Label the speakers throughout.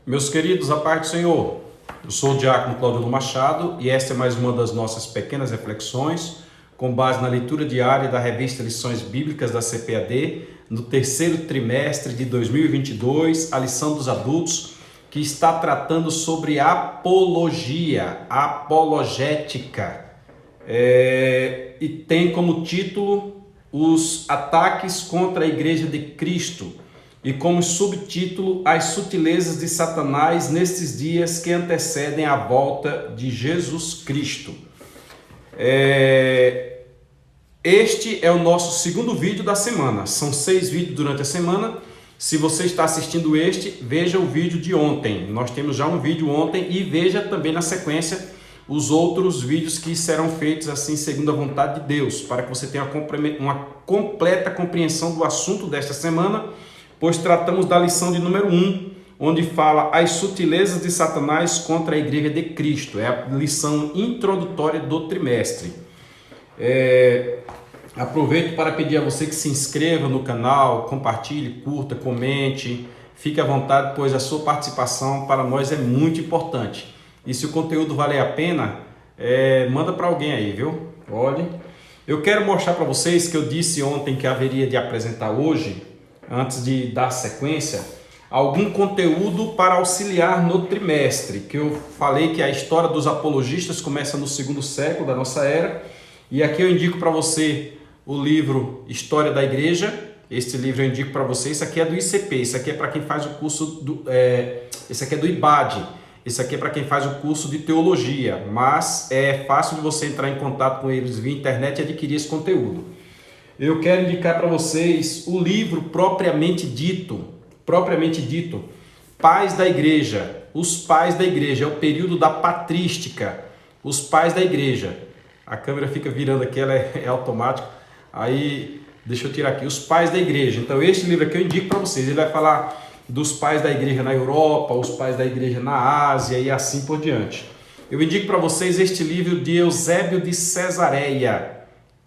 Speaker 1: Meus queridos, a paz do Senhor. Eu sou o diácono Cláudio Machado e esta é mais uma das nossas pequenas reflexões com base na leitura diária da revista Lições Bíblicas da CPAD no terceiro trimestre de 2022, a lição dos adultos, que está tratando sobre apologia, apologética, e tem como título os ataques contra a Igreja de Cristo e como subtítulo as sutilezas de Satanás nestes dias que antecedem a volta de Jesus Cristo. Este é o nosso segundo vídeo da semana. São 6 vídeos durante a semana. Se você está assistindo este, veja o vídeo de ontem. Nós temos já um vídeo ontem e veja também na sequência os outros vídeos que serão feitos assim segundo a vontade de Deus, para que você tenha uma completa compreensão do assunto desta semana, pois tratamos da lição de número 1, onde fala as sutilezas de Satanás contra a Igreja de Cristo. É a lição introdutória do trimestre. Aproveito para pedir a você que se inscreva no canal, compartilhe, curta, comente, fique à vontade, pois a sua participação para nós é muito importante. E se o conteúdo valer a pena, manda para alguém aí, viu? Olha, eu quero mostrar para vocês que eu disse ontem que haveria de apresentar hoje, antes de dar sequência, algum conteúdo para auxiliar no trimestre, que eu falei que a história dos apologistas começa no segundo século da nossa era, e aqui eu indico para você o livro História da Igreja. Este livro eu indico para você. Isso aqui é do ICP, isso aqui é para quem faz o curso esse aqui é do IBAD, esse aqui é para quem faz o curso de teologia, mas é fácil de você entrar em contato com eles via internet e adquirir esse conteúdo. Eu quero indicar para vocês o livro propriamente dito, Pais da Igreja. Os Pais da Igreja, é o período da patrística, os Pais da Igreja. A câmera fica virando aqui, ela é automática. Aí, deixa eu tirar aqui, os Pais da Igreja. Então, este livro aqui eu indico para vocês. Ele vai falar dos pais da igreja na Europa, os pais da igreja na Ásia e assim por diante. Eu indico para vocês este livro de Eusébio de Cesareia.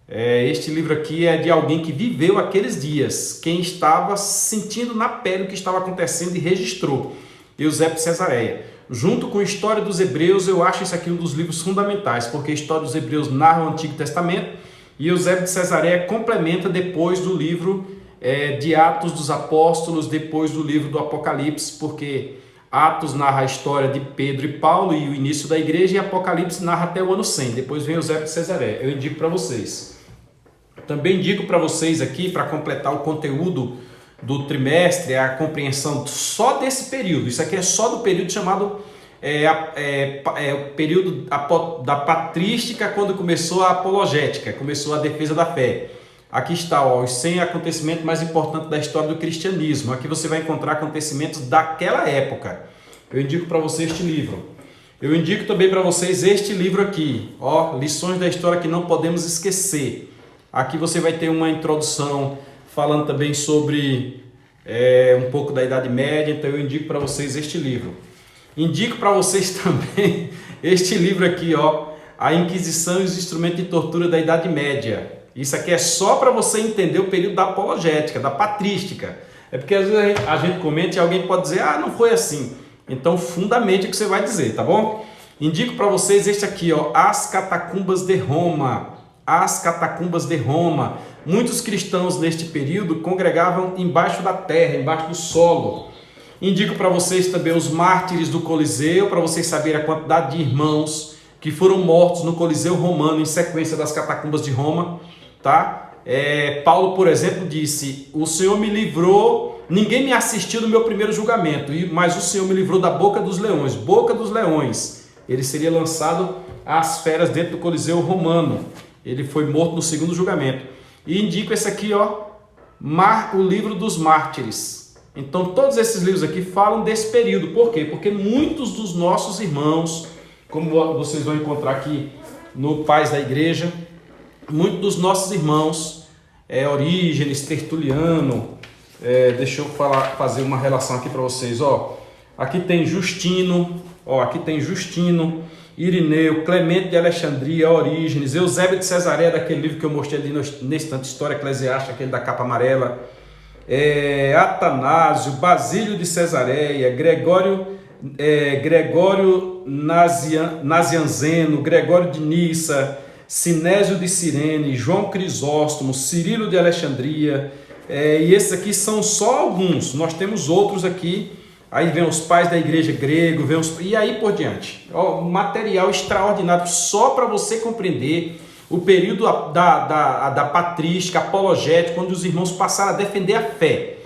Speaker 1: Este livro aqui é de alguém que viveu aqueles dias, quem estava sentindo na pele o que estava acontecendo e registrou. Eusébio de Cesareia. Junto com a História dos Hebreus, eu acho isso aqui um dos livros fundamentais, porque a História dos Hebreus narra o Antigo Testamento e Eusébio de Cesareia complementa depois do livro de Atos dos Apóstolos, depois do livro do Apocalipse, porque Atos narra a história de Pedro e Paulo e o início da igreja, e Apocalipse narra até o ano 100, depois vem Eusébio de Cesareia. Eu indico para vocês. Também indico para vocês aqui, para completar o conteúdo do trimestre, a compreensão só desse período. Isso aqui é só do período chamado o período da patrística, quando começou a apologética, começou a defesa da fé. Aqui está, os 100 acontecimentos mais importantes da história do cristianismo. Aqui você vai encontrar acontecimentos daquela época. Eu indico para você este livro. Eu indico também para vocês este livro aqui, Lições da História que não podemos esquecer. Aqui você vai ter uma introdução falando também sobre um pouco da Idade Média, então eu indico para vocês este livro. Indico para vocês também este livro aqui, A Inquisição e os Instrumentos de Tortura da Idade Média. Isso aqui é só para você entender o período da apologética, da patrística. É porque às vezes a gente comenta e alguém pode dizer, não foi assim. Então fundamente o que você vai dizer, tá bom? Indico para vocês este aqui, As Catacumbas de Roma. As Catacumbas de Roma. Muitos cristãos neste período congregavam embaixo da terra, embaixo do solo. Indico para vocês também os mártires do Coliseu, para vocês saberem a quantidade de irmãos que foram mortos no Coliseu Romano em sequência das catacumbas de Roma. Tá? Paulo, por exemplo, disse, o Senhor me livrou, ninguém me assistiu no meu primeiro julgamento, mas o Senhor me livrou da boca dos leões. Ele seria lançado às feras dentro do Coliseu Romano. Ele foi morto no segundo julgamento. E indico esse aqui, o livro dos mártires. Então todos esses livros aqui falam desse período. Por quê? Porque muitos dos nossos irmãos, como vocês vão encontrar aqui no Pais da Igreja, muitos dos nossos irmãos, Orígenes, Tertuliano, deixa eu fazer uma relação aqui para vocês, aqui tem Justino, Irineu, Clemente de Alexandria, Orígenes, Eusébio de Cesareia, daquele livro que eu mostrei ali nesse tanto História Eclesiástica, aquele da capa amarela, Atanásio, Basílio de Cesareia, Gregório Gregório Nazianzeno, Gregório de Nissa, Sinésio de Cirene, João Crisóstomo, Cirilo de Alexandria, e esses aqui são só alguns, nós temos outros aqui, aí vem os pais da igreja grego, e aí por diante. Material extraordinário só para você compreender o período da patrística, apologética, onde os irmãos passaram a defender a fé.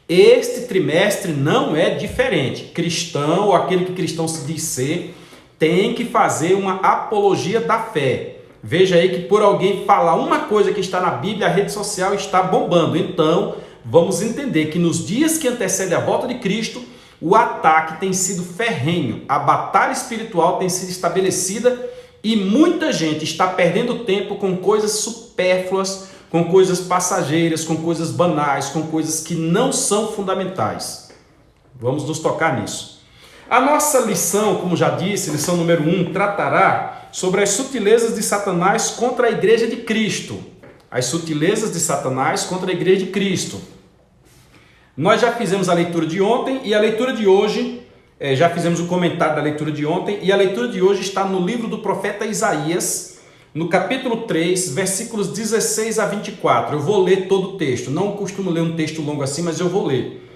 Speaker 1: Este trimestre não é diferente. Cristão, ou aquele que cristão se diz ser, tem que fazer uma apologia da fé. Veja aí que por alguém falar uma coisa que está na Bíblia, a rede social está bombando. Então, vamos entender que nos dias que antecedem a volta de Cristo, o ataque tem sido ferrenho, a batalha espiritual tem sido estabelecida e muita gente está perdendo tempo com coisas supérfluas, com coisas passageiras, com coisas banais, com coisas que não são fundamentais. Vamos nos tocar nisso. A nossa lição, como já disse, lição número 1, tratará sobre as sutilezas de Satanás contra a igreja de Cristo. As sutilezas de Satanás contra a igreja de Cristo. Nós já fizemos a leitura de ontem e a leitura de hoje, já fizemos o comentário da leitura de ontem, e a leitura de hoje está no livro do profeta Isaías, no capítulo 3, versículos 16 a 24. Eu vou ler todo o texto, não costumo ler um texto longo assim, mas eu vou ler.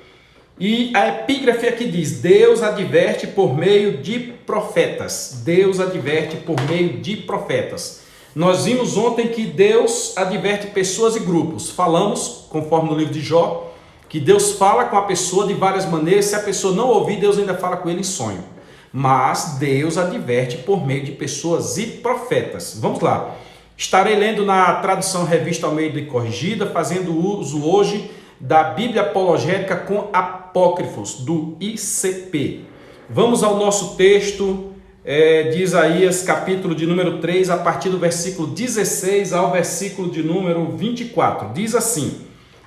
Speaker 1: E a epígrafe aqui diz: Deus adverte por meio de profetas. Deus adverte por meio de profetas. Nós vimos ontem que Deus adverte pessoas e grupos. Falamos, conforme no livro de Jó, que Deus fala com a pessoa de várias maneiras. Se a pessoa não ouvir, Deus ainda fala com ele em sonho. Mas Deus adverte por meio de pessoas e profetas. Vamos lá. Estarei lendo na tradução Revista Almeida e Corrigida, fazendo uso hoje da Bíblia Apologética com Apócrifos, do ICP. Vamos ao nosso texto de Isaías, capítulo de número 3, a partir do versículo 16 ao versículo de número 24. Diz assim: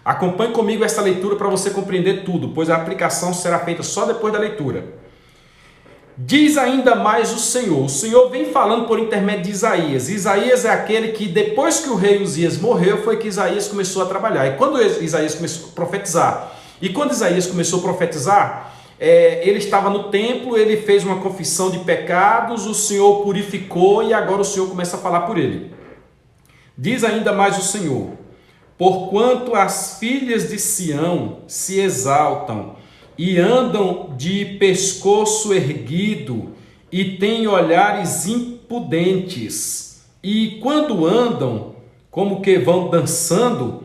Speaker 1: acompanhe comigo essa leitura para você compreender tudo, pois a aplicação será feita só depois da leitura. Diz ainda mais o Senhor vem falando por intermédio de Isaías. Isaías é aquele que depois que o rei Uzias morreu, foi que Isaías começou a trabalhar. E quando Isaías começou a profetizar, ele estava no templo, ele fez uma confissão de pecados, o Senhor purificou e agora o Senhor começa a falar por ele. Diz ainda mais o Senhor: porquanto as filhas de Sião se exaltam e andam de pescoço erguido e têm olhares impudentes, e quando andam, como que vão dançando,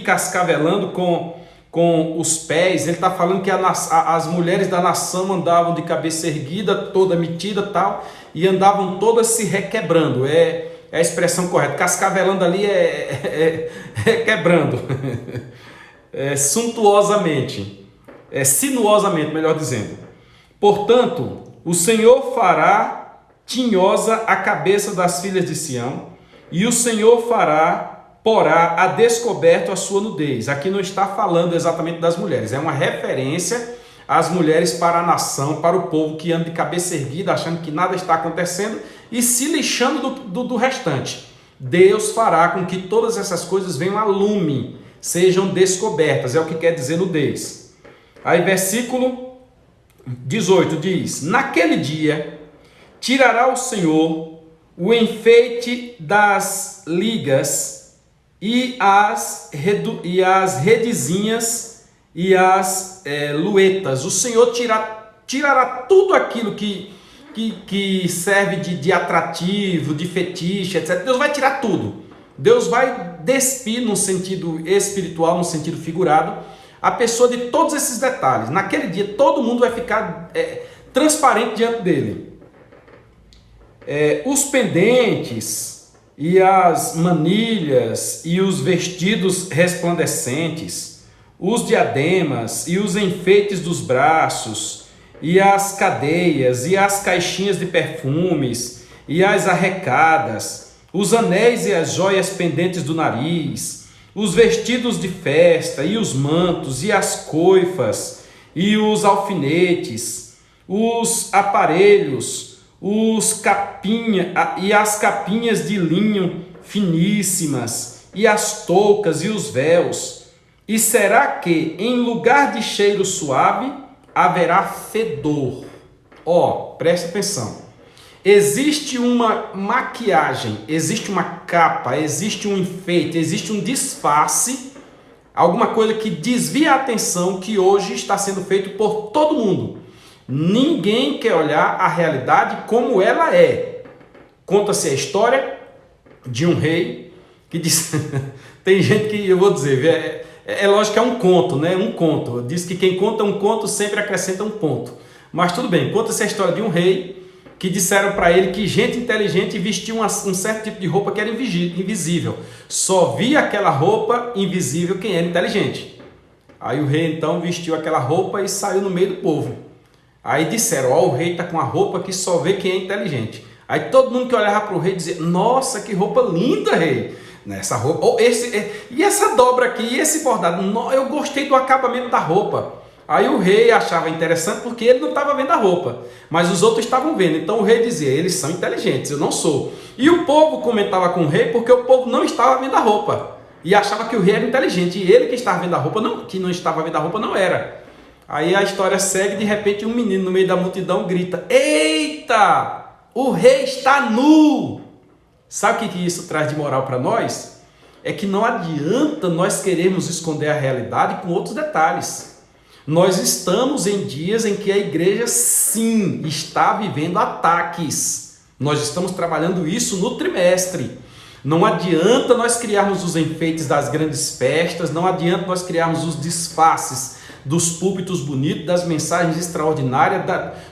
Speaker 1: cascavelando com os pés. Ele está falando que as mulheres da nação andavam de cabeça erguida, toda metida tal, e andavam todas se requebrando. É a expressão correta. Cascavelando ali é quebrando. Suntuosamente, sinuosamente, melhor dizendo. Portanto, o Senhor fará tinhosa a cabeça das filhas de Sião, e o Senhor porá a descoberto a sua nudez. Aqui não está falando exatamente das mulheres, é uma referência às mulheres para a nação, para o povo que anda de cabeça erguida, achando que nada está acontecendo e se lixando do restante. Deus fará com que todas essas coisas venham a lume, sejam descobertas, é o que quer dizer nudez. Aí versículo 18 diz: naquele dia tirará o Senhor o enfeite das ligas e as redezinhas e as luetas. O Senhor tirará tudo aquilo que serve de atrativo, de fetiche, etc. Deus vai tirar tudo. Deus vai despir no sentido espiritual, no sentido figurado, a pessoa de todos esses detalhes. Naquele dia todo mundo vai ficar transparente diante dele. Os pendentes e as manilhas e os vestidos resplandecentes, os diademas e os enfeites dos braços e as cadeias e as caixinhas de perfumes e as arrecadas, os anéis e as joias pendentes do nariz, os vestidos de festa e os mantos e as coifas e os alfinetes, os aparelhos, e as capinhas de linho finíssimas e as toucas e os véus E será que em lugar de cheiro suave haverá fedor? Ó, presta atenção. Existe uma maquiagem, existe uma capa, existe um enfeite, existe um disfarce, alguma coisa que desvia a atenção que hoje está sendo feito por todo mundo. Ninguém quer olhar a realidade como ela é. Conta-se a história de um rei que diz... Tem gente que, eu vou dizer, é lógico que é um conto, né? Um conto. Diz que quem conta um conto sempre acrescenta um ponto. Mas tudo bem, conta-se a história de um rei que disseram para ele que gente inteligente vestia um certo tipo de roupa que era invisível. Só via aquela roupa invisível quem era inteligente. Aí o rei então vestiu aquela roupa e saiu no meio do povo. Aí disseram, ó, o rei está com a roupa que só vê quem é inteligente. Aí todo mundo que olhava para o rei dizia, nossa, que roupa linda, rei. Essa roupa, e essa dobra aqui, e esse bordado, eu gostei do acabamento da roupa. Aí o rei achava interessante porque ele não estava vendo a roupa, mas os outros estavam vendo. Então o rei dizia, eles são inteligentes, eu não sou. E o povo comentava com o rei porque o povo não estava vendo a roupa. E achava que o rei era inteligente, e ele que estava vendo a roupa, que não estava vendo a roupa, não era. Aí a história segue, de repente um menino no meio da multidão grita, eita, o rei está nu! Sabe o que isso traz de moral para nós? É que não adianta nós querermos esconder a realidade com outros detalhes. Nós estamos em dias em que a igreja, sim, está vivendo ataques. Nós estamos trabalhando isso no trimestre. Não adianta nós criarmos os enfeites das grandes festas, não adianta nós criarmos os disfarces dos púlpitos bonitos, das mensagens extraordinárias,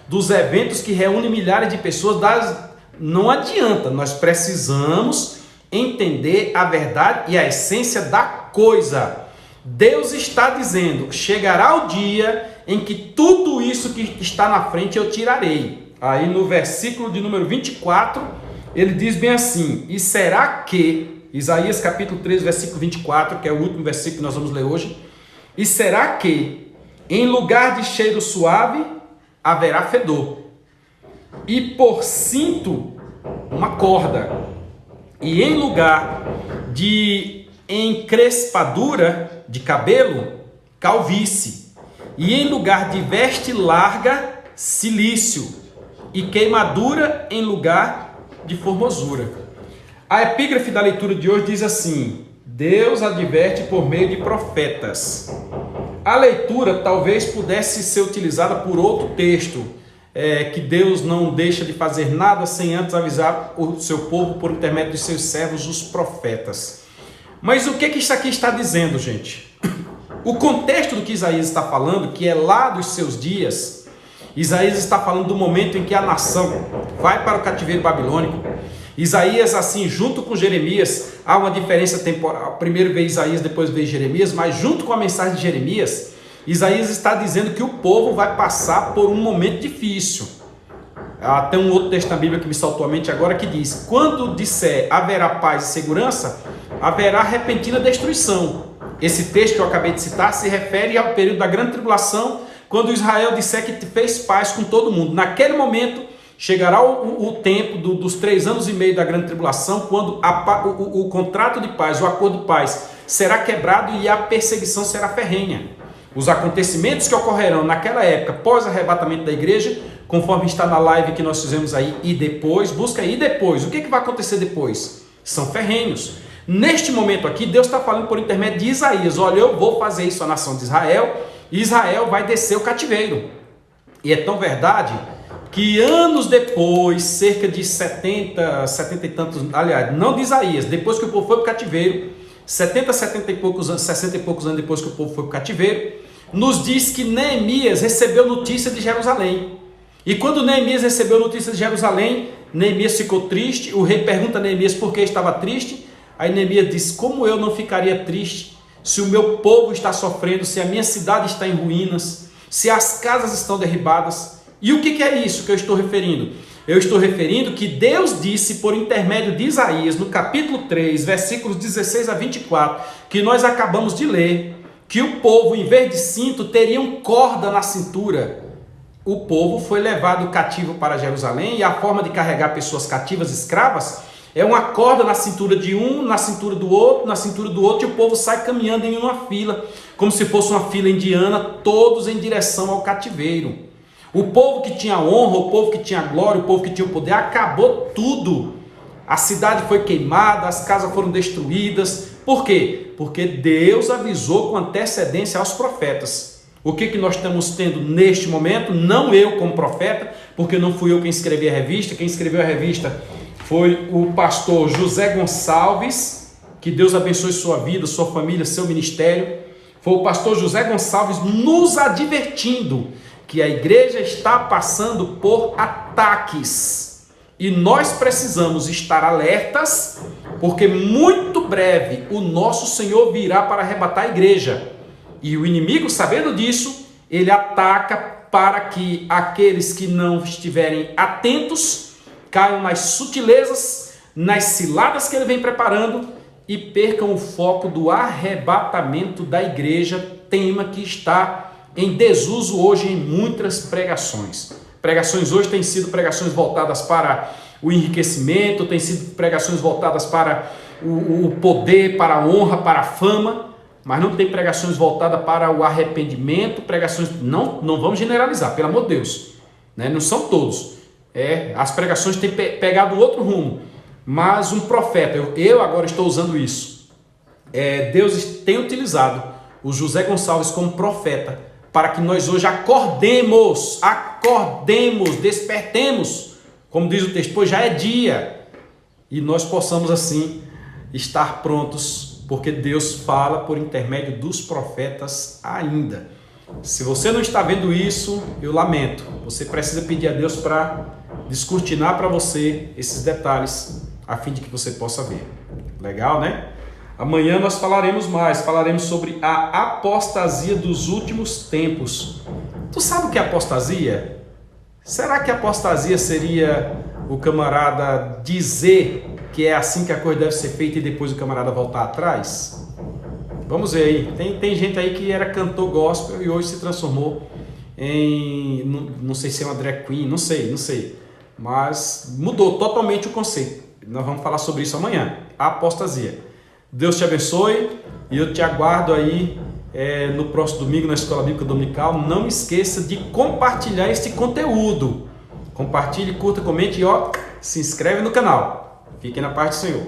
Speaker 1: dos eventos que reúnem milhares de pessoas. Não adianta, nós precisamos entender a verdade e a essência da coisa. Deus está dizendo, chegará o dia em que tudo isso que está na frente eu tirarei. Aí no versículo de número 24, ele diz bem assim, e será que, Isaías capítulo 3, versículo 24, que é o último versículo que nós vamos ler hoje, e será que em lugar de cheiro suave haverá fedor, e por cinto uma corda, e em lugar de encrespadura de cabelo, calvície, e em lugar de veste larga, cilício, e queimadura em lugar de formosura. A epígrafe da leitura de hoje diz assim, Deus adverte por meio de profetas. A leitura talvez pudesse ser utilizada por outro texto, que Deus não deixa de fazer nada sem antes avisar o seu povo por intermédio de seus servos, os profetas. Mas o que isso aqui está dizendo, gente? O contexto do que Isaías está falando, que é lá dos seus dias, Isaías está falando do momento em que a nação vai para o cativeiro babilônico. Isaías, assim, junto com Jeremias, há uma diferença temporal. Primeiro veio Isaías, depois veio Jeremias, mas junto com a mensagem de Jeremias, Isaías está dizendo que o povo vai passar por um momento difícil. Tem um outro texto na Bíblia que me saltou à mente agora que diz, quando disser haverá paz e segurança, haverá repentina destruição. Esse texto que eu acabei de citar se refere ao período da grande tribulação, quando Israel disser que fez paz com todo mundo. Naquele momento, chegará o tempo dos 3 anos e meio da grande tribulação, quando o contrato de paz, o acordo de paz será quebrado e a perseguição será ferrenha. Os acontecimentos que ocorrerão naquela época, pós arrebatamento da igreja, conforme está na live que nós fizemos aí, e depois, busca aí depois. O que vai acontecer depois? São ferrenhos. Neste momento aqui, Deus está falando por intermédio de Isaías, olha, eu vou fazer isso à nação de Israel, e Israel vai descer o cativeiro. E é tão verdade que anos depois, cerca de 70 e tantos, aliás, não de Isaías, depois que o povo foi para o cativeiro, 60 e poucos anos depois que o povo foi para o cativeiro, nos diz que Neemias recebeu notícia de Jerusalém. E quando Neemias recebeu notícia de Jerusalém, Neemias ficou triste. O rei pergunta a Neemias por que estava triste. Aí Neemias diz, como eu não ficaria triste se o meu povo está sofrendo, se a minha cidade está em ruínas, se as casas estão derribadas. E o que é isso que eu estou referindo? Eu estou referindo que Deus disse por intermédio de Isaías, no capítulo 3, versículos 16 a 24, que nós acabamos de ler, que o povo, em vez de cinto, teriam corda na cintura. O povo foi levado cativo para Jerusalém e a forma de carregar pessoas cativas escravas É uma corda na cintura de um, na cintura do outro, e o povo sai caminhando em uma fila, como se fosse uma fila indiana, todos em direção ao cativeiro. O povo que tinha honra, o povo que tinha glória, o povo que tinha o poder, acabou tudo. A cidade foi queimada, as casas foram destruídas. Por quê? Porque Deus avisou com antecedência aos profetas. O que nós estamos tendo neste momento? Não eu como profeta, porque não fui eu quem escrevi a revista. Quem escreveu a revista foi o pastor José Gonçalves, que Deus abençoe sua vida, sua família, seu ministério. Foi o pastor José Gonçalves nos advertindo que a igreja está passando por ataques. E nós precisamos estar alertas, porque muito breve o nosso Senhor virá para arrebatar a igreja. E o inimigo, sabendo disso, ele ataca para que aqueles que não estiverem atentos caiam nas sutilezas, nas ciladas que ele vem preparando e percam o foco do arrebatamento da igreja, tema que está em desuso hoje em muitas pregações. Pregações hoje têm sido pregações voltadas para o enriquecimento, têm sido pregações voltadas para o poder, para a honra, para a fama, mas não tem pregações voltadas para o arrependimento, pregações, não vamos generalizar, pelo amor de Deus, né? Não são todos. As pregações têm pegado outro rumo, mas um profeta, eu agora estou usando isso, Deus tem utilizado o José Gonçalves como profeta, para que nós hoje acordemos, despertemos, como diz o texto, pois já é dia, e nós possamos assim estar prontos, porque Deus fala por intermédio dos profetas ainda. Se você não está vendo isso, eu lamento. Você precisa pedir a Deus para descortinar para você esses detalhes, a fim de que você possa ver. Legal, né? Amanhã nós falaremos sobre a apostasia dos últimos tempos. Tu sabe o que é apostasia? Será que apostasia seria o camarada dizer que é assim que a coisa deve ser feita e depois o camarada voltar atrás? Vamos ver aí, tem gente aí que era cantor gospel e hoje se transformou em, não sei se é uma drag queen, não sei, mas mudou totalmente o conceito. Nós vamos falar sobre isso amanhã, a apostasia. Deus te abençoe e eu te aguardo aí no próximo domingo na Escola Bíblica Dominical. Não esqueça de compartilhar este conteúdo. Compartilhe, curta, comente e se inscreve no canal. Fiquem na paz do Senhor.